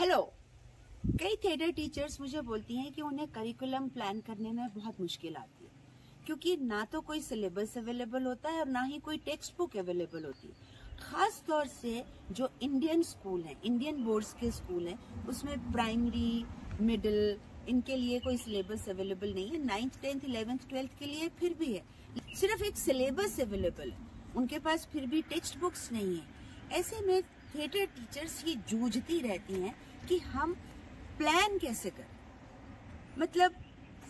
Hello. कई theatre teachers मुझे बोलती हैं कि उन्हें करिकुलम प्लान करने में बहुत मुश्किल आती है, क्योंकि ना तो कोई सिलेबस अवेलेबल होता है और ना ही कोई टेक्स्ट बुक अवेलेबल होती है। खास तौर से जो इंडियन स्कूल हैं, इंडियन बोर्ड्स के स्कूल हैं, उसमें प्राइमरी, मिडिल, इनके लिए कोई सिलेबस अवेलेबल नहीं है। 9th, 10th, 11th, 12th के लिए फिर भी है, सिर्फ एक सिलेबस अवेलेबल है, उनके पास फिर भी टेक्स्ट बुक्स नहीं है। ऐसे में थिएटर टीचर्स ये जूझती रहती हैं कि हम प्लान कैसे करें, मतलब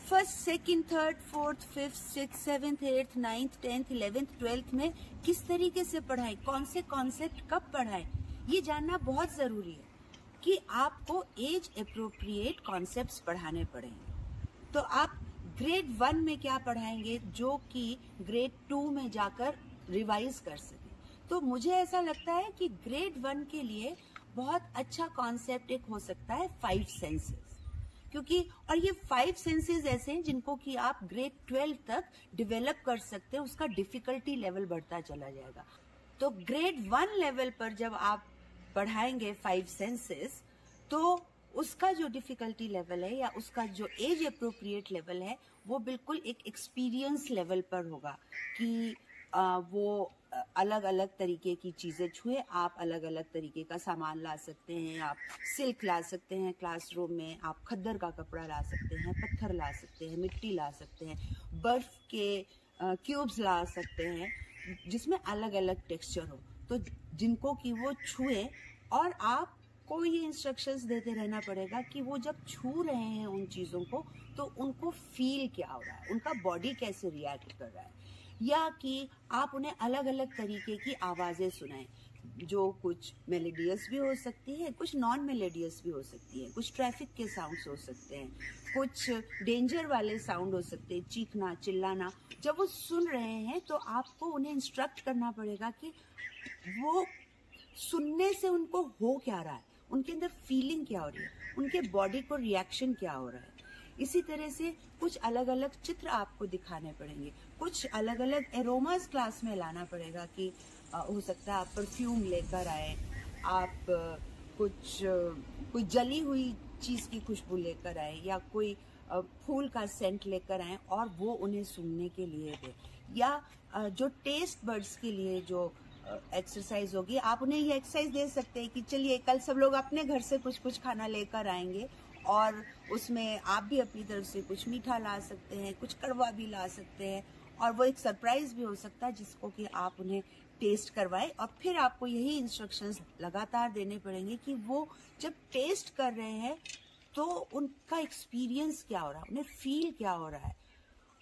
first, second, third, fourth, fifth, six, seventh, eighth, 9th, 10th, 11th, 12th में किस तरीके से पढ़ाएं, कौन से कॉन्सेप्ट कब पढ़ाएं, ये जानना बहुत जरूरी है कि आपको एज अप्रोप्रिएट कॉन्सेप्ट्स पढ़ाने पड़ेंगे। तो आप ग्रेड 1 में क्या पढ़ाएंगे जो कि ग्रेड 2 में जाकर रिवाइज कर सके। तो मुझे ऐसा लगता है कि ग्रेड 1 के लिए बहुत अच्छा कॉन्सेप्ट एक हो सकता है 5 सेंसेस, क्योंकि और ये 5 सेंसेस ऐसे हैं जिनको कि आप ग्रेड 12 तक डेवलप कर सकते हैं, उसका डिफिकल्टी लेवल बढ़ता चला जाएगा। तो ग्रेड 1 लेवल पर जब आप पढ़ाएंगे 5 सेंसेस, तो उसका जो डिफिकल्टी लेवल है या उसका जो एज अप्रोप्रिएट लेवल है वो बिल्कुल एक एक्सपीरियंस लेवल पर होगा कि वो अलग अलग तरीके की चीजें छुए, आप अलग अलग तरीके का सामान ला सकते हैं, आप सिल्क ला सकते हैं क्लासरूम में, आप खद्दर का कपड़ा ला सकते हैं, पत्थर ला सकते हैं, मिट्टी ला सकते हैं, बर्फ के क्यूब्स ला सकते हैं जिसमें अलग अलग टेक्सचर हो, तो जिनको कि वो छुए। और आपको ये इंस्ट्रक्शंस देते रहना पड़ेगा कि वो जब छू रहे हैं उन चीजों को तो उनको फील क्या हो रहा है, उनका बॉडी कैसे रिएक्ट कर रहा है, या कि आप उन्हें अलग अलग तरीके की आवाजें सुनाएं, जो कुछ मेलोडियस भी हो सकती है, कुछ नॉन मेलोडियस भी हो सकती है, कुछ ट्रैफिक के साउंड्स हो सकते हैं, कुछ डेंजर वाले साउंड हो सकते हैं, चीखना, चिल्लाना। जब वो सुन रहे हैं तो आपको उन्हें इंस्ट्रक्ट करना पड़ेगा कि वो सुनने से उनको हो क्या रहा है, उनके अंदर फीलिंग क्या हो रही है, उनके बॉडी को रिएक्शन क्या हो रहा है। इसी तरह से कुछ अलग अलग चित्र आपको दिखाने पड़ेंगे, कुछ अलग अलग एरोमास क्लास में लाना पड़ेगा कि हो सकता है आप परफ्यूम लेकर आए, आप कोई जली हुई चीज की खुशबू लेकर आए, या कोई फूल का सेंट लेकर आए और वो उन्हें सूंघने के लिए दे, या जो टेस्ट बर्ड्स के लिए जो एक्सरसाइज होगी, आप उन्हें ये एक्सरसाइज दे सकते हैं कि चलिए कल सब लोग अपने घर से कुछ कुछ खाना लेकर आएंगे और उसमें आप भी अपनी तरफ से कुछ मीठा ला सकते हैं, कुछ कड़वा भी ला सकते हैं, और वो एक सरप्राइज भी हो सकता है जिसको कि आप उन्हें टेस्ट करवाएं। और फिर आपको यही इंस्ट्रक्शंस लगातार देने पड़ेंगे कि वो जब टेस्ट कर रहे हैं तो उनका एक्सपीरियंस क्या हो रहा है, उन्हें फील क्या हो रहा है।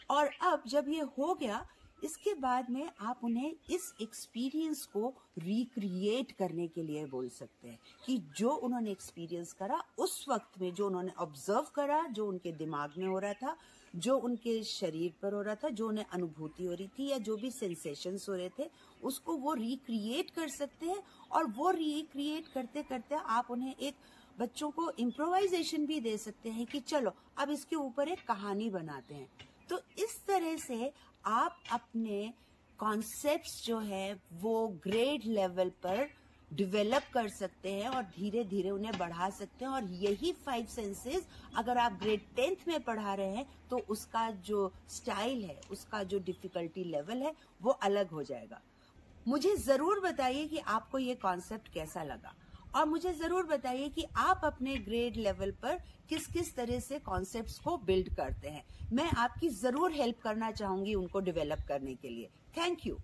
और अब जब ये हो गया, इसके बाद में आप उन्हें इस एक्सपीरियंस को रिक्रिएट करने के लिए बोल सकते हैं कि जो उन्होंने एक्सपीरियंस करा उस वक्त में, जो उन्होंने ऑब्जर्व करा, जो उनके दिमाग में हो रहा था, जो उनके शरीर पर हो रहा था, जो उन्हें अनुभूति हो रही थी या जो भी सेंसेशंस हो रहे थे, उसको वो रिक्रिएट कर सकते हैं। और वो रिक्रिएट करते करते आप उन्हें एक बच्चों को इम्प्रोवाइजेशन भी दे सकते हैं कि चलो अब इसके ऊपर एक कहानी बनाते हैं। तो इस तरह से आप अपने कॉन्सेप्ट्स जो है वो ग्रेड लेवल पर डेवलप कर सकते हैं और धीरे धीरे उन्हें बढ़ा सकते हैं। और यही 5 सेंसेस अगर आप ग्रेड 10th में पढ़ा रहे हैं तो उसका जो स्टाइल है, उसका जो डिफिकल्टी लेवल है वो अलग हो जाएगा। मुझे जरूर बताइए कि आपको ये कॉन्सेप्ट कैसा लगा, और मुझे जरूर बताइए कि आप अपने ग्रेड लेवल पर किस किस तरह से कॉन्सेप्ट्स को बिल्ड करते हैं। मैं आपकी जरूर हेल्प करना चाहूंगी उनको डेवलप करने के लिए। Thank you.